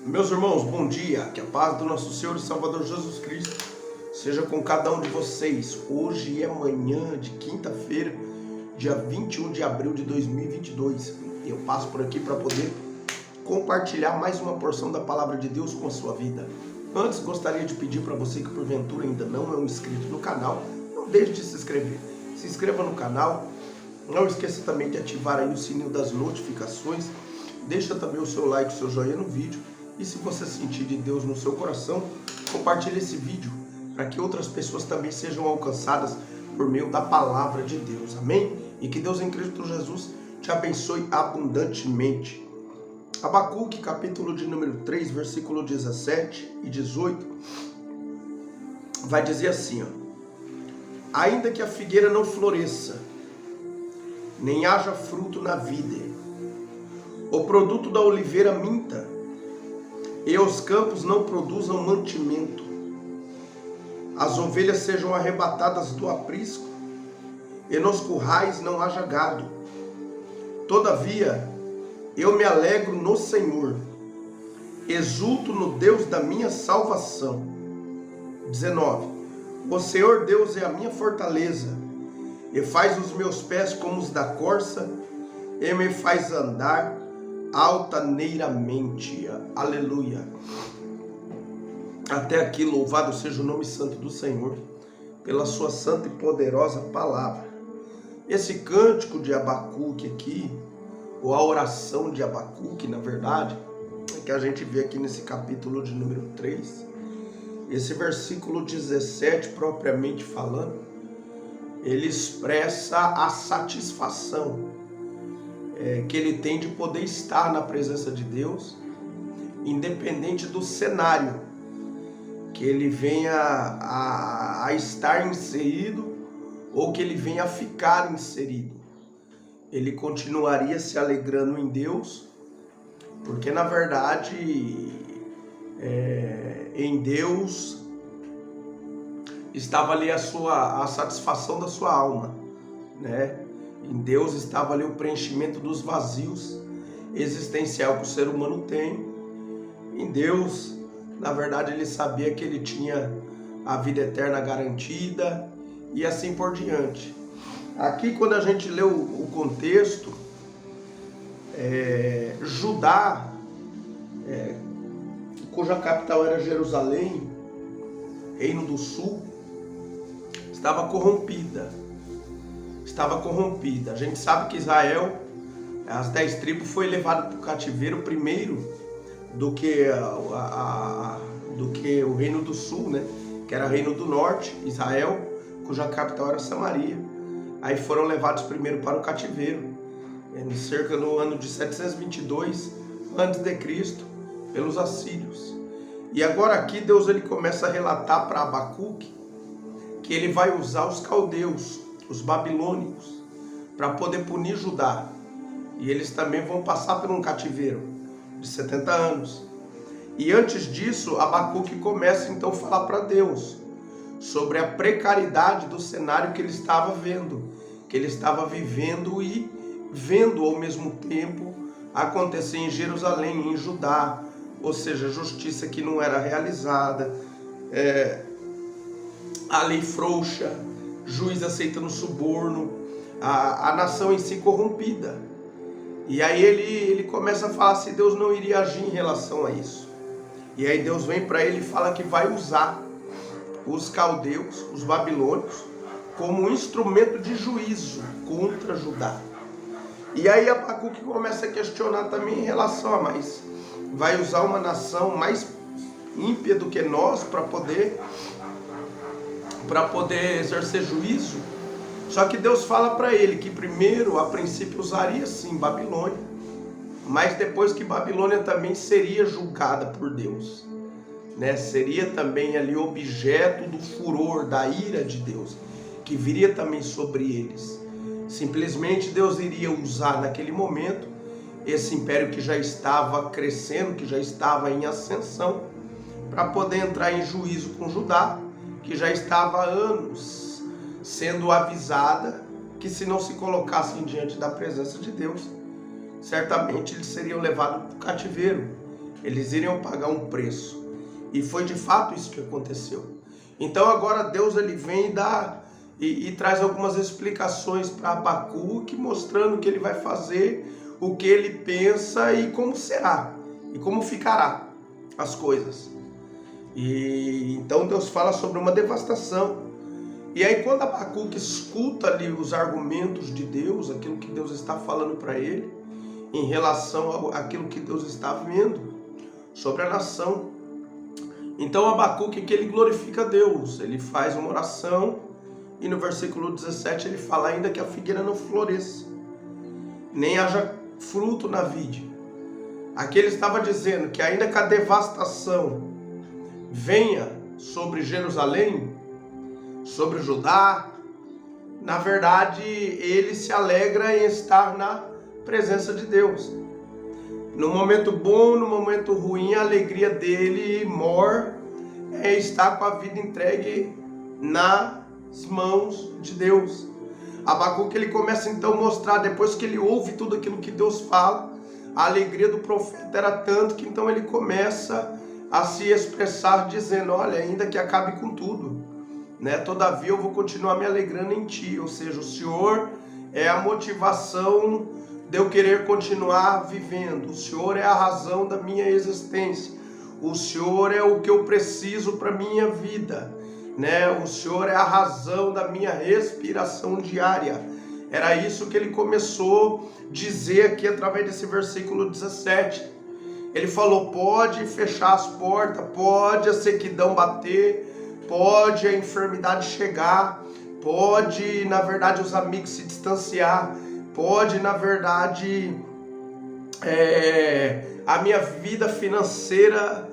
Meus irmãos, bom dia, que a paz do nosso Senhor e Salvador Jesus Cristo seja com cada um de vocês. Hoje é manhã de quinta-feira, dia 21 de abril de 2022. Eu passo por aqui para poder compartilhar mais uma porção da palavra de Deus com a sua vida. Antes, gostaria de pedir para você que porventura ainda não é um inscrito no canal, não deixe de se inscrever. Se inscreva no canal, não esqueça também de ativar aí o sininho das notificações. Deixa também o seu like, o seu joinha no vídeo. E se você sentir de Deus no seu coração, compartilhe esse vídeo para que outras pessoas também sejam alcançadas por meio da palavra de Deus. Amém? E que Deus em Cristo Jesus te abençoe abundantemente. Abacuque, capítulo de número 3, versículo 17 e 18, vai dizer assim, ó: ainda que a figueira não floresça, nem haja fruto na vide, o produto da oliveira minta, e os campos não produzam mantimento, as ovelhas sejam arrebatadas do aprisco, e nos currais não haja gado. Todavia, eu me alegro no Senhor, exulto no Deus da minha salvação. 19. O Senhor Deus é a minha fortaleza, e faz os meus pés como os da corça, e me faz andar altaneiramente. Aleluia. Até aqui, louvado seja o nome santo do Senhor, pela sua santa e poderosa palavra. Esse cântico de Abacuque aqui, ou a oração de Abacuque, na verdade, que a gente vê aqui nesse capítulo de número 3, esse versículo 17, propriamente falando, ele expressa a satisfação que ele tem de poder estar na presença de Deus, independente do cenário que ele venha a estar inserido ou que ele venha a ficar inserido. Ele continuaria se alegrando em Deus, porque na verdade em Deus estava ali a satisfação da sua alma, né? Em Deus estava ali o preenchimento dos vazios existencial que o ser humano tem. Em Deus, na verdade, ele sabia que ele tinha a vida eterna garantida e assim por diante. Aqui, quando a gente lê o contexto, Judá, cuja capital era Jerusalém, Reino do Sul, estava corrompida. A gente sabe que Israel, as 10 tribos, foi levado para o cativeiro primeiro do que o Reino do Sul, né? Que era o Reino do Norte, Israel, cuja capital era Samaria. Aí foram levados primeiro para o cativeiro, cerca no ano de 722 a.C., pelos assírios. E agora aqui Deus ele começa a relatar para Abacuque que ele vai usar os caldeus, os babilônicos, para poder punir Judá. E eles também vão passar por um cativeiro de 70 anos. E antes disso, Abacuque começa então a falar para Deus sobre a precariedade do cenário que ele estava vendo, que ele estava vivendo e vendo ao mesmo tempo acontecer em Jerusalém, em Judá, ou seja, justiça que não era realizada, a lei frouxa, juiz aceitando suborno, a nação em si corrompida. E aí ele começa a falar se Deus não iria agir em relação a isso. E aí Deus vem para ele e fala que vai usar os caldeus, os babilônicos, como um instrumento de juízo contra Judá. E aí Abacuque começa a questionar também em relação mas vai usar uma nação mais ímpia do que nós para poder exercer juízo. Só que Deus fala para ele que primeiro, a princípio, usaria sim Babilônia, mas depois que Babilônia também seria julgada por Deus, né? Seria também ali objeto do furor, da ira de Deus, que viria também sobre eles. Simplesmente Deus iria usar naquele momento esse império que já estava crescendo, que já estava em ascensão, para poder entrar em juízo com Judá, que já estava há anos sendo avisada que se não se colocassem diante da presença de Deus, certamente eles seriam levados para o cativeiro. Eles iriam pagar um preço. E foi de fato isso que aconteceu. Então agora Deus ele vem e traz algumas explicações para Abacuque, mostrando que ele vai fazer, o que ele pensa e como será, e como ficará as coisas. E então Deus fala sobre uma devastação. E aí quando Abacuque escuta ali os argumentos de Deus, aquilo que Deus está falando para ele, em relação àquilo que Deus está vendo sobre a nação. Então Abacuque que ele glorifica a Deus, ele faz uma oração e no versículo 17 ele fala: ainda que a figueira não floresça, nem haja fruto na vide. Aqui ele estava dizendo que ainda que a devastação venha sobre Jerusalém, sobre Judá, na verdade ele se alegra em estar na presença de Deus. No momento bom, no momento ruim, a alegria dele mor é estar com a vida entregue nas mãos de Deus. Abacuque ele começa então a mostrar, depois que ele ouve tudo aquilo que Deus fala, a alegria do profeta era tanto que então ele começa a se expressar dizendo: olha, ainda que acabe com tudo, né? Todavia eu vou continuar me alegrando em ti. Ou seja, o Senhor é a motivação de eu querer continuar vivendo. O Senhor é a razão da minha existência. O Senhor é o que eu preciso para minha vida, né? O Senhor é a razão da minha respiração diária. Era isso que ele começou a dizer aqui através desse versículo 17. Ele falou: pode fechar as portas, pode a sequidão bater, pode a enfermidade chegar, pode, na verdade, os amigos se distanciar, pode, na verdade, a minha vida financeira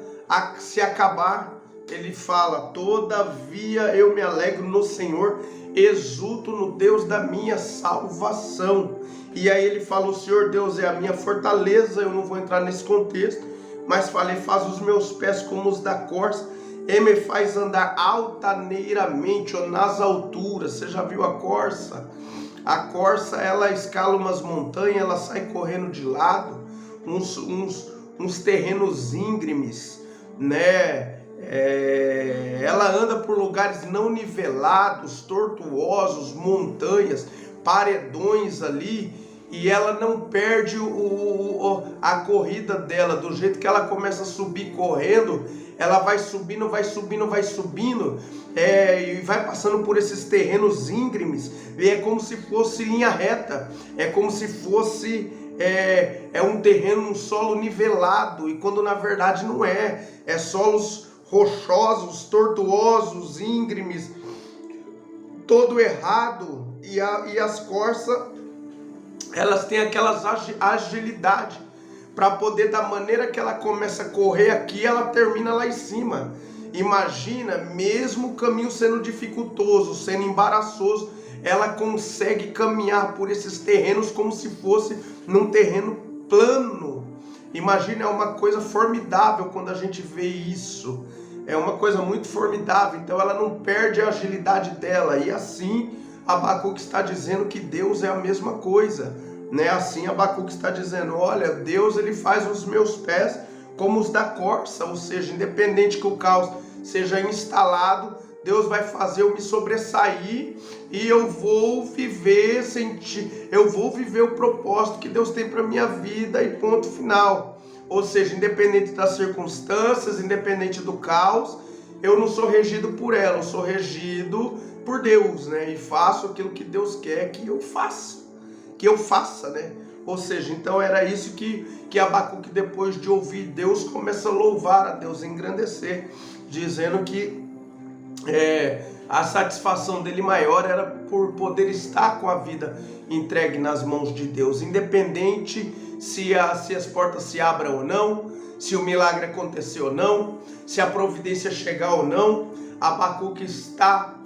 se acabar. Ele fala: todavia eu me alegro no Senhor, exulto no Deus da minha salvação. E aí ele fala: o Senhor Deus é a minha fortaleza. Eu não vou entrar nesse contexto, mas falei: faz os meus pés como os da corça e me faz andar altaneiramente, ou nas alturas. Você já viu a corça? A corça, ela escala umas montanhas, ela sai correndo de lado, uns terrenos íngremes, né? Ela anda por lugares não nivelados, tortuosos, montanhas, paredões ali, e ela não perde a corrida dela. Do jeito que ela começa a subir correndo, ela vai subindo, vai subindo, vai subindo, e vai passando por esses terrenos íngremes, e é como se fosse linha reta, é como se fosse um terreno, um solo nivelado, e quando na verdade não é solos rochosos, tortuosos, íngremes, todo errado. E as corças, elas têm aquelas agilidade para poder, da maneira que ela começa a correr aqui, ela termina lá em cima. Imagina, mesmo o caminho sendo dificultoso, sendo embaraçoso, ela consegue caminhar por esses terrenos como se fosse num terreno plano. Imagina, é uma coisa formidável quando a gente vê isso. É uma coisa muito formidável. Então ela não perde a agilidade dela. E assim Abacuque está dizendo que Deus é a mesma coisa, né? Assim Abacuque está dizendo: olha, Deus ele faz os meus pés como os da corça. Ou seja, independente que o caos seja instalado, Deus vai fazer eu me sobressair e eu vou viver o propósito que Deus tem para minha vida, e ponto final. Ou seja, independente das circunstâncias, independente do caos, eu não sou regido por ela, eu sou regido por Deus, né? E faço aquilo que Deus quer que eu faça, né? Ou seja, então era isso que Abacuque, depois de ouvir Deus, começa a louvar a Deus, a engrandecer, dizendo que a satisfação dele maior era por poder estar com a vida entregue nas mãos de Deus, independente se as portas se abram ou não, se o milagre acontecer ou não, se a providência chegar ou não. Abacuque estava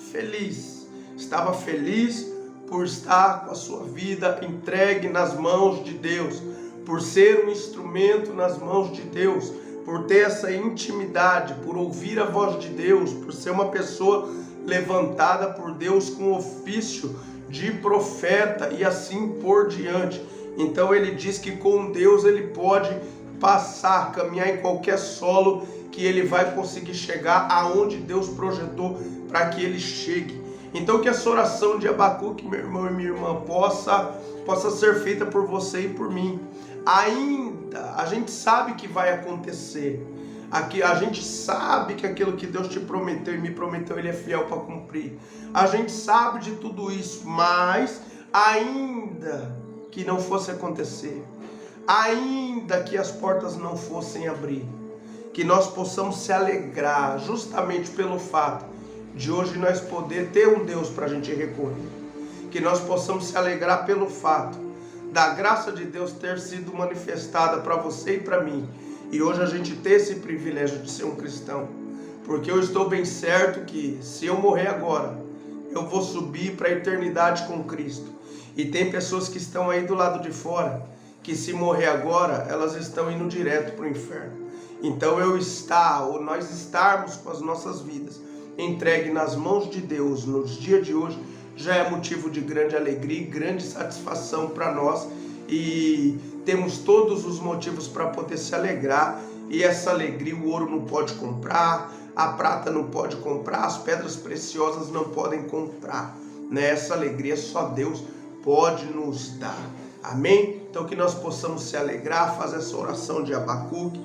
feliz por estar com a sua vida entregue nas mãos de Deus, por ser um instrumento nas mãos de Deus, por ter essa intimidade, por ouvir a voz de Deus, por ser uma pessoa levantada por Deus com ofício de profeta e assim por diante. Então ele diz que com Deus ele pode passar, caminhar em qualquer solo, que ele vai conseguir chegar aonde Deus projetou para que ele chegue. Então que essa oração de Abacuque, meu irmão e minha irmã, possa ser feita por você e por mim. Ainda a gente sabe que vai acontecer. Aqui a gente sabe que aquilo que Deus te prometeu e me prometeu, Ele é fiel para cumprir. A gente sabe de tudo isso, mas ainda que não fosse acontecer, ainda que as portas não fossem abrir, que nós possamos se alegrar justamente pelo fato de hoje nós poder ter um Deus para a gente recorrer. Que nós possamos se alegrar pelo fato da graça de Deus ter sido manifestada para você e para mim. E hoje a gente ter esse privilégio de ser um cristão. Porque eu estou bem certo que se eu morrer agora, eu vou subir para a eternidade com Cristo. E tem pessoas que estão aí do lado de fora, que se morrer agora, elas estão indo direto para o inferno. Então nós estarmos com as nossas vidas entregue nas mãos de Deus nos dias de hoje, já é motivo de grande alegria e grande satisfação para nós, e temos todos os motivos para poder se alegrar, e essa alegria o ouro não pode comprar, a prata não pode comprar, as pedras preciosas não podem comprar, né? Essa alegria só Deus pode nos dar, amém? Então que nós possamos se alegrar, fazer essa oração de Abacuque,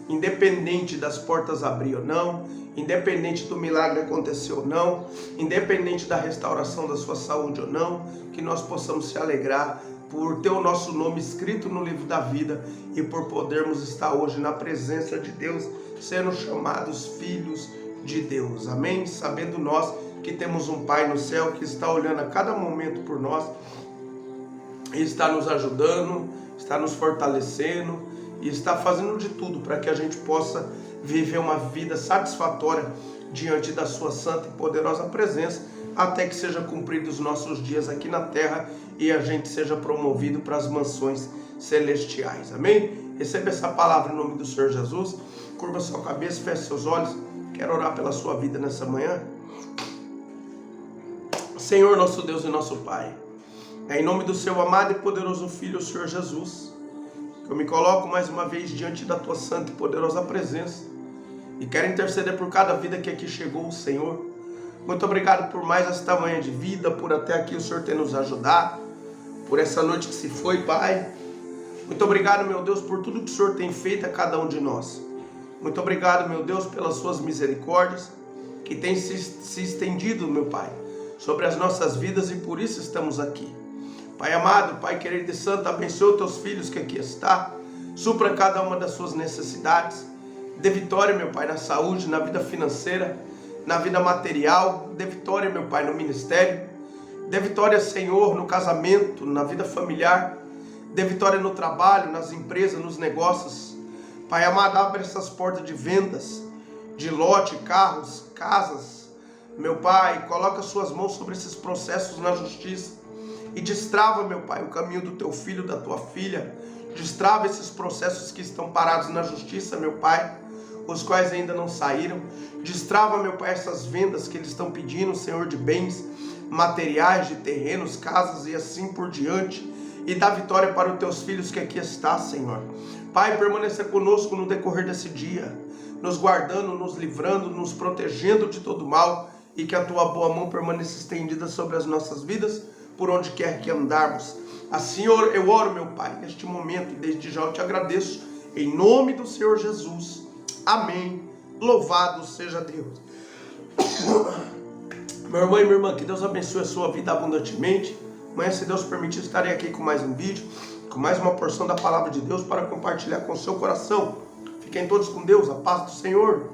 independente das portas abrir ou não, independente do milagre acontecer ou não, independente da restauração da sua saúde ou não, que nós possamos se alegrar por ter o nosso nome escrito no livro da vida e por podermos estar hoje na presença de Deus, sendo chamados filhos de Deus, amém? Sabendo nós que temos um Pai no céu que está olhando a cada momento por nós, e está nos ajudando, está nos fortalecendo e está fazendo de tudo para que a gente possa viver uma vida satisfatória diante da sua santa e poderosa presença, até que seja cumpridos os nossos dias aqui na terra e a gente seja promovido para as mansões celestiais, amém? Receba essa palavra em nome do Senhor Jesus, curva sua cabeça, feche seus olhos, quero orar pela sua vida nessa manhã. Senhor, nosso Deus e nosso Pai, é em nome do seu amado e poderoso Filho, o Senhor Jesus, que eu me coloco mais uma vez diante da tua santa e poderosa presença e quero interceder por cada vida que aqui chegou, Senhor. Muito obrigado por mais esta manhã de vida, por até aqui o Senhor ter nos ajudado, por essa noite que se foi, Pai. Muito obrigado, meu Deus, por tudo que o Senhor tem feito a cada um de nós. Muito obrigado, meu Deus, pelas suas misericórdias que têm se estendido, meu Pai, sobre as nossas vidas, e por isso estamos aqui. Pai amado, Pai querido e santo, abençoe os teus filhos que aqui está, supra cada uma das suas necessidades, dê vitória, meu Pai, na saúde, na vida financeira, na vida material, dê vitória, meu Pai, no ministério, dê vitória, Senhor, no casamento, na vida familiar, dê vitória no trabalho, nas empresas, nos negócios. Pai amado, abre essas portas de vendas, de lote, carros, casas, meu Pai, coloca suas mãos sobre esses processos na justiça, e destrava, meu Pai, o caminho do teu filho, da tua filha. Destrava esses processos que estão parados na justiça, meu Pai, os quais ainda não saíram. Destrava, meu Pai, essas vendas que eles estão pedindo, Senhor, de bens materiais, de terrenos, casas e assim por diante. E dá vitória para os teus filhos que aqui está, Senhor. Pai, permaneça conosco no decorrer desse dia, nos guardando, nos livrando, nos protegendo de todo mal, e que a tua boa mão permaneça estendida sobre as nossas vidas, por onde quer que andarmos. Assim eu oro, meu Pai, neste momento, e desde já eu te agradeço, em nome do Senhor Jesus. Amém. Louvado seja Deus. Meu irmão e minha irmã, que Deus abençoe a sua vida abundantemente. Amanhã, se Deus permitir, estarei aqui com mais um vídeo, com mais uma porção da palavra de Deus para compartilhar com o seu coração. Fiquem todos com Deus, a paz do Senhor.